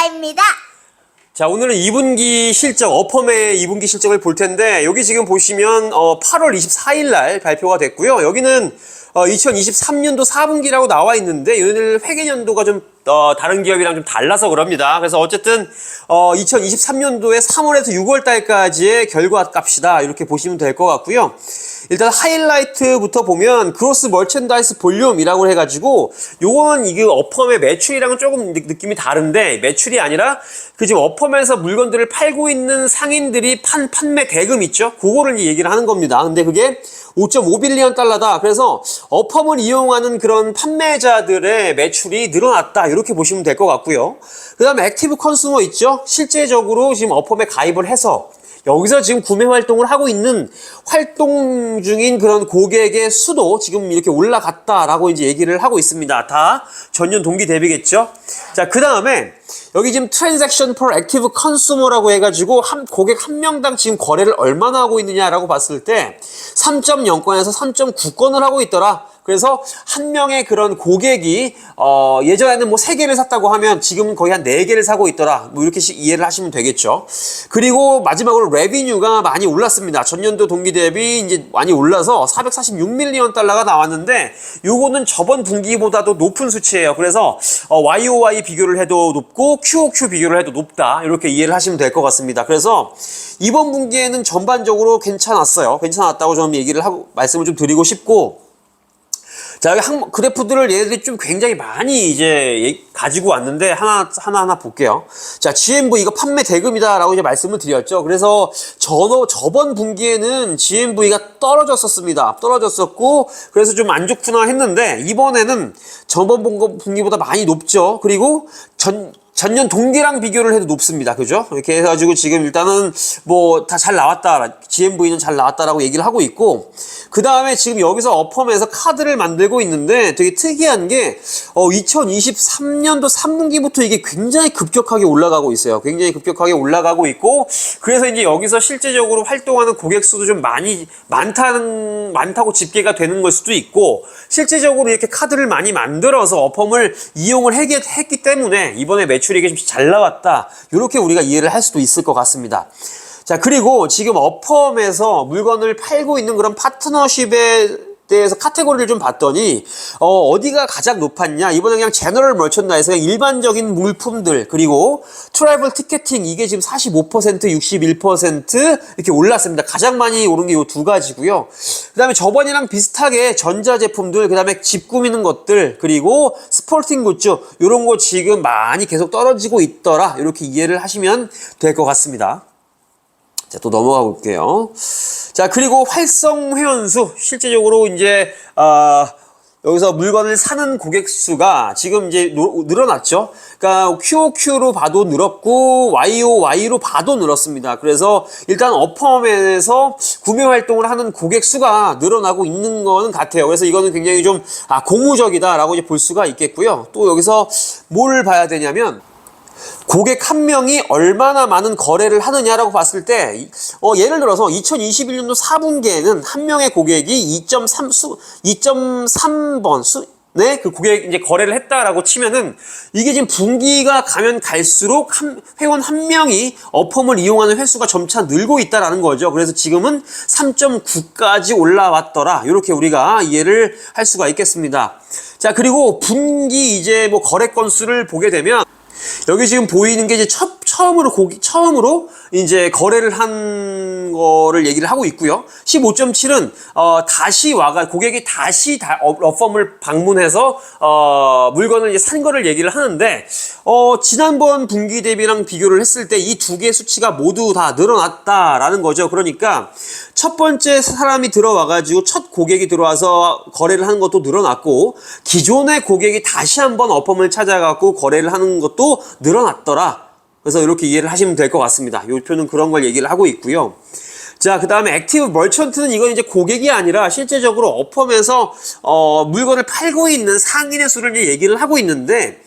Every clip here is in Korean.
이사입니다. 자, 오늘은 2분기 실적, 어펌의 2분기 실적을 볼 텐데, 여기 지금 보시면 8월 24일 날 발표가 됐고요. 여기는 2023년도 4분기라고 나와 있는데, 오늘 회계연도가 좀 다른 기업이랑 좀 달라서 그럽니다. 그래서 어쨌든 2023년도에 3월에서 6월 달까지의 결과 값이다, 이렇게 보시면 될 것 같고요. 일단 하이라이트부터 보면 그로스 머천다이스 볼륨이라고 해가지고, 요거는 이게 어펌의 매출이랑은 조금 느낌이 다른데, 매출이 아니라 그 지금 어펌에서 물건들을 팔고 있는 상인들이 판매 대금 있죠? 그거를 얘기를 하는 겁니다. 근데 그게 5.5빌리언 달러다. 그래서 어펌을 이용하는 그런 판매자들의 매출이 늘어났다, 이렇게 보시면 될 것 같고요. 그 다음에 액티브 컨슈머 있죠? 실제적으로 지금 어펌에 가입을 해서 여기서 지금 구매 활동을 하고 있는 활동 중인 그런 고객의 수도 지금 이렇게 올라갔다라고 이제 얘기를 하고 있습니다. 다 전년 동기 대비겠죠? 자, 그 다음에 여기 지금 트랜잭션 per active consumer라고 해가지고 고객 한 명당 지금 거래를 얼마나 하고 있느냐라고 봤을 때 3.0건에서 3.9건을 하고 있더라. 그래서 한 명의 그런 고객이 예전에는 뭐 3개를 샀다고 하면 지금은 거의 한 4개를 사고 있더라. 뭐 이렇게 이해를 하시면 되겠죠. 그리고 마지막으로 레비뉴가 많이 올랐습니다. 전년도 동기 대비 이제 많이 올라서 446밀리언 달러가 나왔는데, 요거는 저번 분기보다도 높은 수치예요. 그래서 YOY 비교를 해도 높고 QOQ 비교를 해도 높다, 이렇게 이해를 하시면 될 것 같습니다. 그래서 이번 분기에는 전반적으로 괜찮았어요. 괜찮았다고 좀 얘기를 하고 말씀을 좀 드리고 싶고, 자, 여기 그래프들을 얘네들이 좀 굉장히 많이 이제 가지고 왔는데 하나 볼게요. 자, GMV 이거 판매 대금이다라고 이제 말씀을 드렸죠. 그래서 저번 분기에는 GMV가 떨어졌었습니다. 떨어졌었고, 그래서 좀 안 좋구나 했는데, 이번에는 저번 분기보다 많이 높죠. 그리고 전년 동기랑 비교를 해도 높습니다. 그죠? 이렇게 해가지고 지금 일단은 뭐 다 잘 나왔다, GMV는 잘 나왔다라고 얘기를 하고 있고, 그 다음에 지금 여기서 어펌에서 카드를 만들고 있는데 되게 특이한 게 2023년도 3분기부터 이게 굉장히 급격하게 올라가고 있어요. 굉장히 급격하게 올라가고 있고, 그래서 이제 여기서 실제적으로 활동하는 고객 수도 좀 많다고 집계가 되는 걸 수도 있고, 실제적으로 이렇게 카드를 많이 만들어서 어펌을 이용을 했기 때문에 이번에 매출이 좀 잘 나왔다, 이렇게 우리가 이해를 할 수도 있을 것 같습니다. 자, 그리고 지금 어펌에서 물건을 팔고 있는 그런 파트너십에 대해서 카테고리를 좀 봤더니 어디가 가장 높았냐, 이번에 그냥 제너럴 머천다이즈, 일반적인 물품들, 그리고 트래블 티켓팅, 이게 지금 45%, 61% 이렇게 올랐습니다. 가장 많이 오른 게 이 두 가지고요. 그 다음에 저번이랑 비슷하게 전자제품들, 그 다음에 집 꾸미는 것들, 그리고 스포팅 굿즈, 이런 거 지금 많이 계속 떨어지고 있더라, 이렇게 이해를 하시면 될 것 같습니다. 자, 또 넘어가 볼게요. 자, 그리고 활성 회원수, 실제적으로 이제 여기서 물건을 사는 고객 수가 지금 이제 늘어났죠. 그러니까 QOQ로 봐도 늘었고 YOY로 봐도 늘었습니다. 그래서 일단 어펌에서 구매 활동을 하는 고객 수가 늘어나고 있는 거는 같아요. 그래서 이거는 굉장히 좀 고무적이다라고 이제 볼 수가 있겠고요. 또 여기서 뭘 봐야 되냐면, 고객 한 명이 얼마나 많은 거래를 하느냐라고 봤을 때, 예를 들어서 2021년도 4분기에는 한 명의 고객이 2.3번 네, 그 고객 이제 거래를 했다라고 치면은, 이게 지금 분기가 가면 갈수록 회원 한 명이 어펌을 이용하는 횟수가 점차 늘고 있다라는 거죠. 그래서 지금은 3.9까지 올라왔더라, 이렇게 우리가 이해를 할 수가 있겠습니다. 자, 그리고 분기 이제 뭐 거래 건수를 보게 되면, 여기 지금 보이는 게 이제 처음으로 이제 거래를 한 거를 얘기를 하고 있고요. 15.7은 고객이 다시 어펌을 방문해서 물건을 이제 산 거를 얘기를 하는데, 지난번 분기 대비랑 비교를 했을 때 이 두 개의 수치가 모두 다 늘어났다라는 거죠. 그러니까 첫 번째 사람이 들어와가지고 첫 고객이 들어와서 거래를 하는 것도 늘어났고, 기존의 고객이 다시 한번 어펌을 찾아가고 거래를 하는 것도 늘어났더라. 그래서 이렇게 이해를 하시면 될 것 같습니다. 이 표는 그런 걸 얘기를 하고 있고요. 자, 그 다음에 액티브 머천트는 이건 이제 고객이 아니라 실제적으로 어펌에서 물건을 팔고 있는 상인의 수를 이제 얘기를 하고 있는데,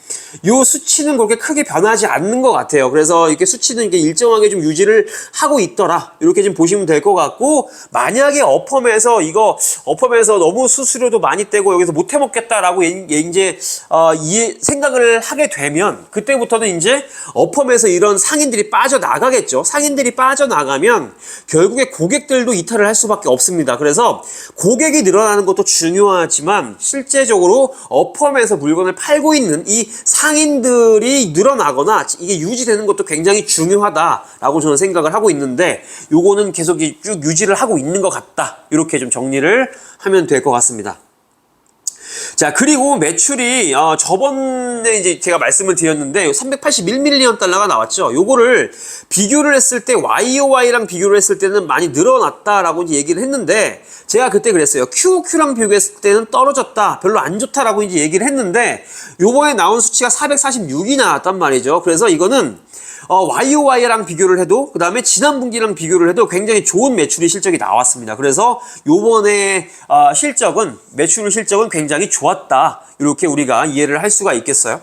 요 수치는 그렇게 크게 변하지 않는 것 같아요. 그래서 이렇게 수치는 이렇게 일정하게 좀 유지를 하고 있더라. 이렇게 좀 보시면 될 것 같고, 만약에 어펌에서 너무 수수료도 많이 떼고 여기서 못 해먹겠다라고 이제 생각을 하게 되면, 그때부터는 이제 어펌에서 이런 상인들이 빠져나가겠죠. 상인들이 빠져나가면 결국에 고객들도 이탈을 할 수밖에 없습니다. 그래서 고객이 늘어나는 것도 중요하지만 실제적으로 어펌에서 물건을 팔고 있는 이 상인들이 늘어나거나 이게 유지되는 것도 굉장히 중요하다라고 저는 생각을 하고 있는데, 요거는 계속 쭉 유지를 하고 있는 것 같다. 이렇게 좀 정리를 하면 될 것 같습니다. 자, 그리고 매출이 저번에 이제 제가 말씀을 드렸는데 381밀리언 달러가 나왔죠. 요거를 비교를 했을 때 YOY랑 비교를 했을 때는 많이 늘어났다라고 이제 얘기를 했는데, 제가 그때 그랬어요. QOQ랑 비교했을 때는 떨어졌다, 별로 안 좋다라고 이제 얘기를 했는데, 요번에 나온 수치가 446이 나왔단 말이죠. 그래서 이거는 YOY랑 비교를 해도, 그 다음에 지난 분기랑 비교를 해도 굉장히 좋은 매출이 실적이 나왔습니다. 그래서 요번에 매출 실적은 굉장히 좋았다. 이렇게 우리가 이해를 할 수가 있겠어요.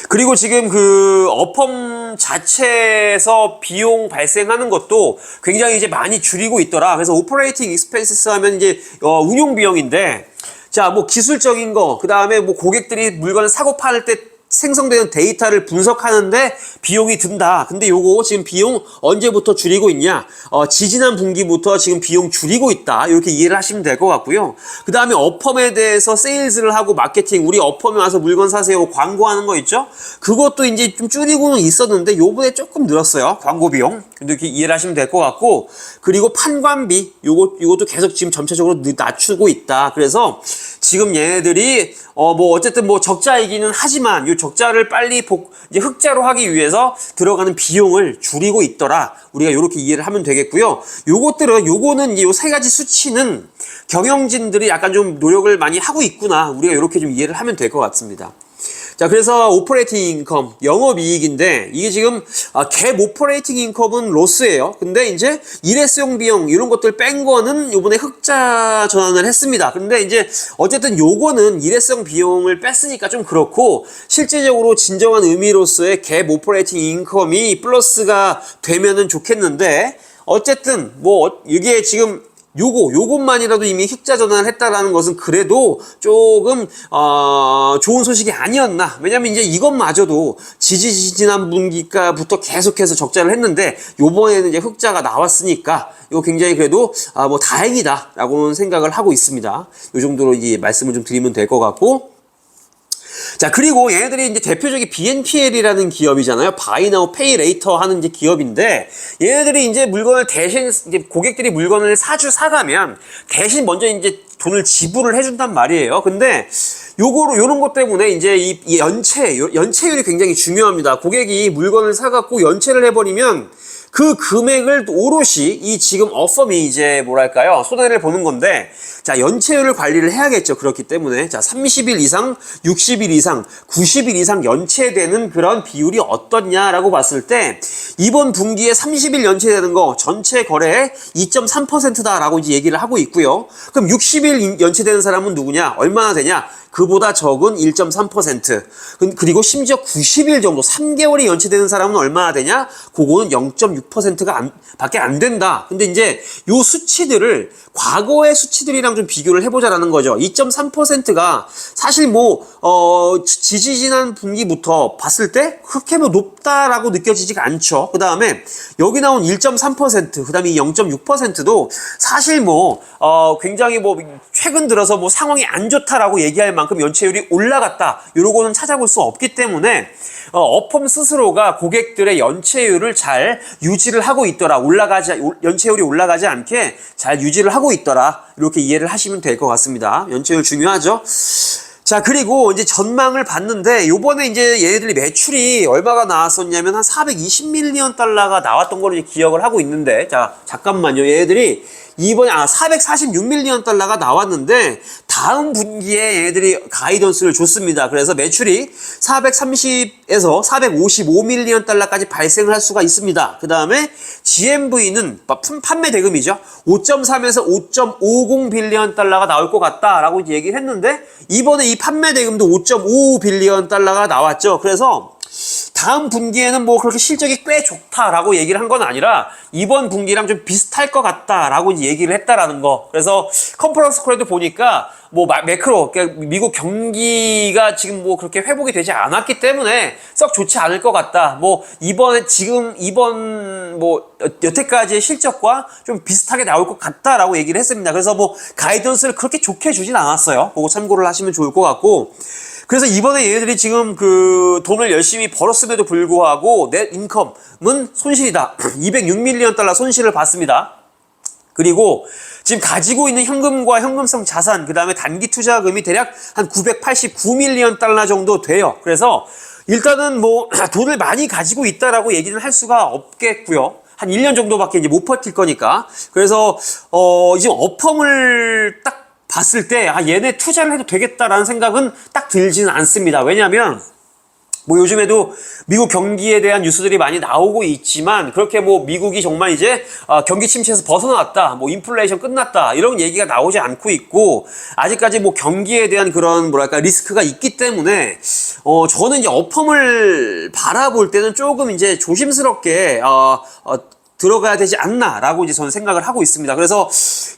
그리고 지금 그 어펌 자체에서 비용 발생하는 것도 굉장히 이제 많이 줄이고 있더라. 그래서 오퍼레이팅 익스펜시스 하면 이제 운용 비용인데, 자, 뭐 기술적인 거, 그 다음에 뭐 고객들이 물건을 사고 팔 때 생성되는 데이터를 분석하는데 비용이 든다. 근데 요거 지금 비용 언제부터 줄이고 있냐? 지지난 분기부터 지금 비용 줄이고 있다. 이렇게 이해를 하시면 될 것 같고요. 그 다음에 어펌에 대해서 세일즈를 하고 마케팅, 우리 어펌에 와서 물건 사세요, 광고하는 거 있죠? 그것도 이제 좀 줄이고는 있었는데 요번에 조금 늘었어요. 광고 비용. 근데 이렇게 이해를 하시면 될 것 같고, 그리고 판관비, 요것도 계속 지금 점차적으로 낮추고 있다. 그래서 지금 얘네들이 뭐 어쨌든 뭐 적자이기는 하지만 요 적자를 빨리 이제 흑자로 하기 위해서 들어가는 비용을 줄이고 있더라. 우리가 요렇게 이해를 하면 되겠고요. 요거는 이제 요 세 가지 수치는 경영진들이 약간 좀 노력을 많이 하고 있구나. 우리가 요렇게 좀 이해를 하면 될 것 같습니다. 자, 그래서 오퍼레이팅 인컴, 영업이익인데, 이게 지금 갭 오퍼레이팅 인컴은 로스예요. 근데 이제 일회성 비용 이런 것들 뺀 거는 요번에 흑자 전환을 했습니다. 근데 이제 어쨌든 요거는 일회성 비용을 뺐으니까 좀 그렇고, 실제적으로 진정한 의미로서의 갭 오퍼레이팅 인컴이 플러스가 되면은 좋겠는데, 어쨌든 뭐 이게 지금 요것만이라도 이미 흑자 전환을 했다라는 것은 그래도 조금 좋은 소식이 아니었나. 왜냐면 이제 이것마저도 지난 분기가부터 계속해서 적자를 했는데 요번에는 이제 흑자가 나왔으니까 이거 굉장히 그래도 뭐 다행이다라고는 생각을 하고 있습니다. 요 정도로 이제 말씀을 좀 드리면 될 것 같고, 자, 그리고 얘네들이 이제 대표적인 BNPL이라는 기업이잖아요. Buy Now Pay Later 하는 이제 기업인데, 얘네들이 이제 물건을 대신, 이제 고객들이 물건을 사가면 대신 먼저 이제 돈을 지불을 해준단 말이에요. 근데 요런 것 때문에 이제 이 연체율이 굉장히 중요합니다. 고객이 물건을 사갖고 연체를 해버리면 그 금액을 오롯이 이 지금 어펌이 이제 뭐랄까요, 손해를 보는 건데, 자, 연체율을 관리를 해야겠죠. 그렇기 때문에 자, 30일 이상, 60일 이상, 90일 이상 연체되는 그런 비율이 어떻냐라고 봤을 때, 이번 분기에 30일 연체되는 거 전체 거래의 2.3%다라고 이제 얘기를 하고 있고요. 그럼 60일 연체되는 사람은 누구냐? 얼마나 되냐? 그보다 적은 1.3%. 그리고 심지어 90일 정도, 3개월이 연체되는 사람은 얼마나 되냐? 그거는 0.6%가 밖에 안 된다. 근데 이제 요 수치들을 과거의 수치들이랑 좀 비교를 해보자라는 거죠. 2.3%가 사실 뭐 지난 분기부터 봤을 때 그렇게 뭐 높다라고 느껴지지가 않죠. 그 다음에 여기 나온 1.3%, 그 다음에 이 0.6%도 사실 뭐 굉장히 뭐 최근 들어서 뭐 상황이 안 좋다라고 얘기할 만큼 연체율이 올라갔다, 이러고는 찾아볼 수 없기 때문에 어펌 스스로가 고객들의 연체율을 잘 유지를 하고 있더라. 연체율이 올라가지 않게 잘 유지를 하고 있더라. 이렇게 이해를 하시면 될 것 같습니다. 연체율 중요하죠. 자, 그리고 이제 전망을 봤는데, 요번에 이제 얘네들이 매출이 얼마가 나왔었냐면 한 420밀리언 달러가 나왔던 걸로 이제 기억을 하고 있는데, 자, 잠깐만요. 얘네들이 이번에 446밀리언 달러가 나왔는데 다음 분기에 얘네들이 가이던스를 줬습니다. 그래서 매출이 430에서 455밀리언 달러까지 발생을 할 수가 있습니다. 그 다음에 GMV는 판매 대금이죠. 5.3에서 5.50 빌리언 달러가 나올 것 같다라고 얘기를 했는데 이번에 이 판매 대금도 5.5 빌리언 달러가 나왔죠. 그래서 다음 분기에는 뭐 그렇게 실적이 꽤 좋다라고 얘기를 한 건 아니라 이번 분기랑 좀 비슷할 것 같다라고 얘기를 했다라는 거. 그래서 컨퍼런스 콜에도 보니까 뭐 매크로, 그러니까 미국 경기가 지금 뭐 그렇게 회복이 되지 않았기 때문에 썩 좋지 않을 것 같다. 뭐 이번 뭐 여태까지의 실적과 좀 비슷하게 나올 것 같다라고 얘기를 했습니다. 그래서 뭐 가이던스를 그렇게 좋게 주진 않았어요. 그거 참고를 하시면 좋을 것 같고. 그래서 이번에 얘네들이 지금 그 돈을 열심히 벌었음에도 불구하고 넷 인컴은 손실이다. 206밀리언 달러 손실을 봤습니다. 그리고 지금 가지고 있는 현금과 현금성 자산, 그 다음에 단기 투자금이 대략 한 989밀리언 달러 정도 돼요. 그래서 일단은 뭐 돈을 많이 가지고 있다라고 얘기는 할 수가 없겠고요. 한 1년 정도밖에 이제 못 버틸 거니까. 그래서 이제 어펌을 딱 봤을 때 얘네 투자를 해도 되겠다라는 생각은 딱 들지는 않습니다. 왜냐하면 뭐 요즘에도 미국 경기에 대한 뉴스들이 많이 나오고 있지만 그렇게 뭐 미국이 정말 이제 경기 침체에서 벗어났다, 뭐 인플레이션 끝났다 이런 얘기가 나오지 않고 있고 아직까지 뭐 경기에 대한 그런 뭐랄까 리스크가 있기 때문에 저는 이제 어펌을 바라볼 때는 조금 이제 조심스럽게 들어가야 되지 않나라고 이제 저는 생각을 하고 있습니다. 그래서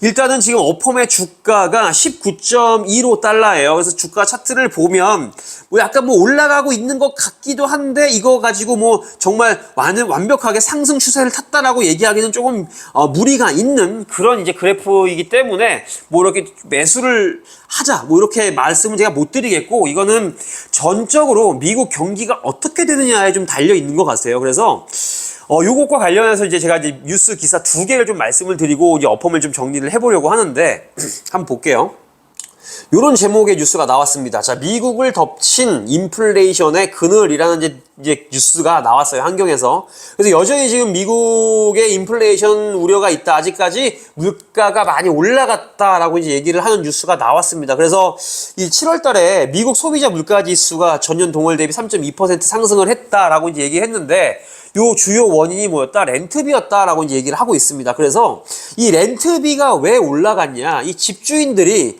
일단은 지금 어펌의 주가가 19.25달러예요. 그래서 주가 차트를 보면 뭐 약간 뭐 올라가고 있는 것 같기도 한데 이거 가지고 뭐 정말 완벽하게 상승 추세를 탔다라고 얘기하기는 조금 무리가 있는 그런 이제 그래프이기 때문에 뭐 이렇게 매수를 하자 뭐 이렇게 말씀은 제가 못 드리겠고 이거는 전적으로 미국 경기가 어떻게 되느냐에 좀 달려 있는 것 같아요. 그래서 요것과 관련해서 이제 제가 이제 뉴스 기사 2개를 좀 말씀을 드리고 이제 어펌을 좀 정리를 해보려고 하는데 한번 볼게요. 요런 제목의 뉴스가 나왔습니다. 자, 미국을 덮친 인플레이션의 그늘이라는 이제 뉴스가 나왔어요. 환경에서. 그래서 여전히 지금 미국의 인플레이션 우려가 있다. 아직까지 물가가 많이 올라갔다라고 이제 얘기를 하는 뉴스가 나왔습니다. 그래서 이 7월 달에 미국 소비자 물가 지수가 전년 동월 대비 3.2% 상승을 했다라고 이제 얘기했는데 요 주요 원인이 뭐였다? 렌트비였다라고 이제 얘기를 하고 있습니다. 그래서 이 렌트비가 왜 올라갔냐? 이 집주인들이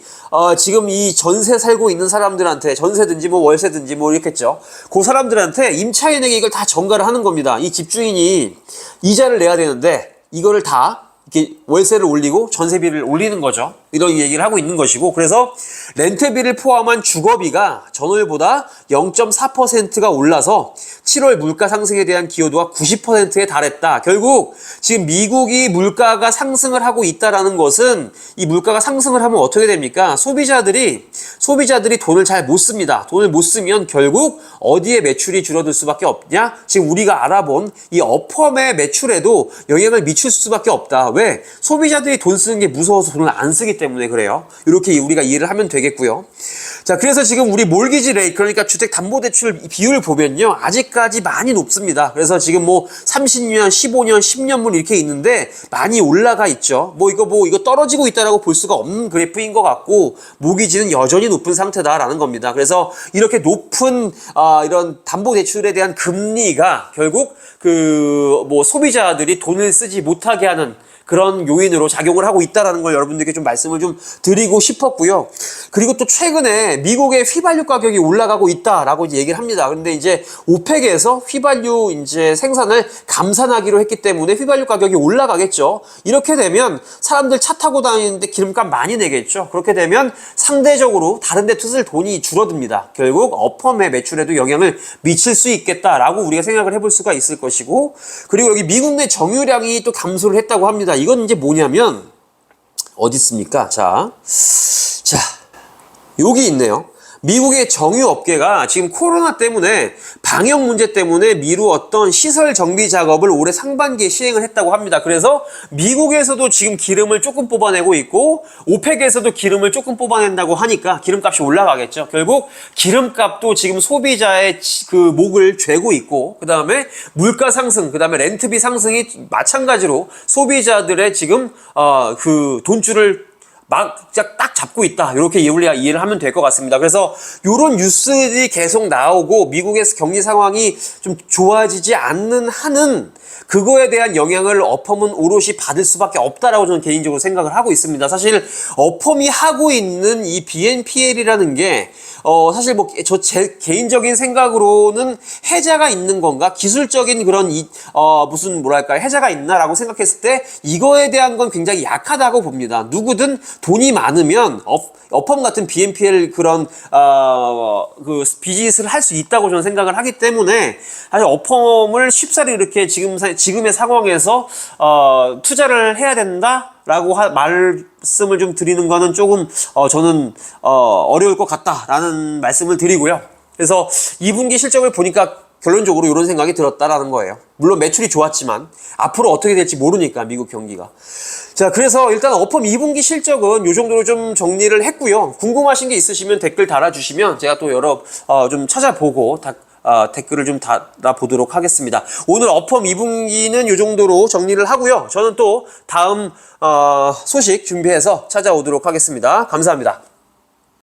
지금 이 전세 살고 있는 사람들한테 전세든지 뭐 월세든지 뭐 이렇겠죠. 그 사람들한테 임차인에게 이걸 다 전가를 하는 겁니다. 이 집주인이 이자를 내야 되는데 이거를 다 이렇게 월세를 올리고 전세비를 올리는 거죠. 이런 얘기를 하고 있는 것이고 그래서 렌트비를 포함한 주거비가 전월보다 0.4%가 올라서 7월 물가 상승에 대한 기여도가 90%에 달했다. 결국 지금 미국이 물가가 상승을 하고 있다라는 것은 이 물가가 상승을 하면 어떻게 됩니까? 소비자들이 돈을 잘 못 씁니다. 돈을 못 쓰면 결국 어디에 매출이 줄어들 수밖에 없냐? 지금 우리가 알아본 이 어펌의 매출에도 영향을 미칠 수밖에 없다. 왜? 소비자들이 돈 쓰는 게 무서워서 돈을 안 쓰기 때문에 그래요. 이렇게 우리가 이해를 하면 되겠고요. 자, 그래서 지금 우리 몰기지 레이트, 그러니까 주택담보대출 비율을 보면요. 아직까지 많이 높습니다. 그래서 지금 뭐 30년, 15년, 10년물 이렇게 있는데 많이 올라가 있죠. 뭐 이거 떨어지고 있다라고 볼 수가 없는 그래프인 것 같고 모기지는 여전히 높은 상태다라는 겁니다. 그래서 이렇게 높은 이런 담보대출에 대한 금리가 결국 그 뭐 소비자들이 돈을 쓰지 못하게 하는 그런 요인으로 작용을 하고 있다는 걸 여러분들께 좀 말씀을 좀 드리고 싶었고요. 그리고 또 최근에 미국의 휘발유 가격이 올라가고 있다라고 이제 얘기를 합니다. 그런데 이제 오펙에서 휘발유 이제 생산을 감산하기로 했기 때문에 휘발유 가격이 올라가겠죠. 이렇게 되면 사람들 차 타고 다니는데 기름값 많이 내겠죠. 그렇게 되면 상대적으로 다른 데 쓸 돈이 줄어듭니다. 결국 어펌의 매출에도 영향을 미칠 수 있겠다라고 우리가 생각을 해볼 수가 있을 것이고 그리고 여기 미국 내 정유량이 또 감소를 했다고 합니다. 이건 이제 뭐냐면 어디 있습니까? 자 여기 있네요. 미국의 정유업계가 지금 코로나 때문에 방역 문제 때문에 미루었던 시설 정비 작업을 올해 상반기에 시행을 했다고 합니다. 그래서 미국에서도 지금 기름을 조금 뽑아내고 있고 오펙에서도 기름을 조금 뽑아낸다고 하니까 기름값이 올라가겠죠. 결국 기름값도 지금 소비자의 그 목을 죄고 있고 그 다음에 물가 상승, 그 다음에 렌트비 상승이 마찬가지로 소비자들의 지금 그 돈줄을 막 딱 잡고 있다. 이렇게 이해를 하면 될 것 같습니다. 그래서 이런 뉴스들이 계속 나오고 미국에서 경기 상황이 좀 좋아지지 않는 한은 그거에 대한 영향을 어펌은 오롯이 받을 수밖에 없다라고 저는 개인적으로 생각을 하고 있습니다. 사실 어펌이 하고 있는 이 BNPL이라는 게 사실 뭐 제 개인적인 생각으로는 해자가 있는 건가 기술적인 그런 무슨 뭐랄까 해자가 있나라고 생각했을 때 이거에 대한 건 굉장히 약하다고 봅니다. 누구든 돈이 많으면 어펌 같은 BNPL 그런 그 비즈니스를 할 수 있다고 저는 생각을 하기 때문에 사실 어펌을 쉽사리 이렇게 지금의 상황에서 투자를 해야 된다라고 말씀을 좀 드리는 거는 조금 저는 어려울 것 같다라는 말씀을 드리고요. 그래서 2분기 실적을 보니까 결론적으로 이런 생각이 들었다라는 거예요. 물론 매출이 좋았지만 앞으로 어떻게 될지 모르니까 미국 경기가. 자, 그래서 일단 어펌 2분기 실적은 이 정도로 좀 정리를 했고요. 궁금하신 게 있으시면 댓글 달아주시면 제가 또 좀 찾아보고 댓글을 좀 달아보도록 하겠습니다. 오늘 어펌 2분기는 이 정도로 정리를 하고요. 저는 또 다음 소식 준비해서 찾아오도록 하겠습니다. 감사합니다.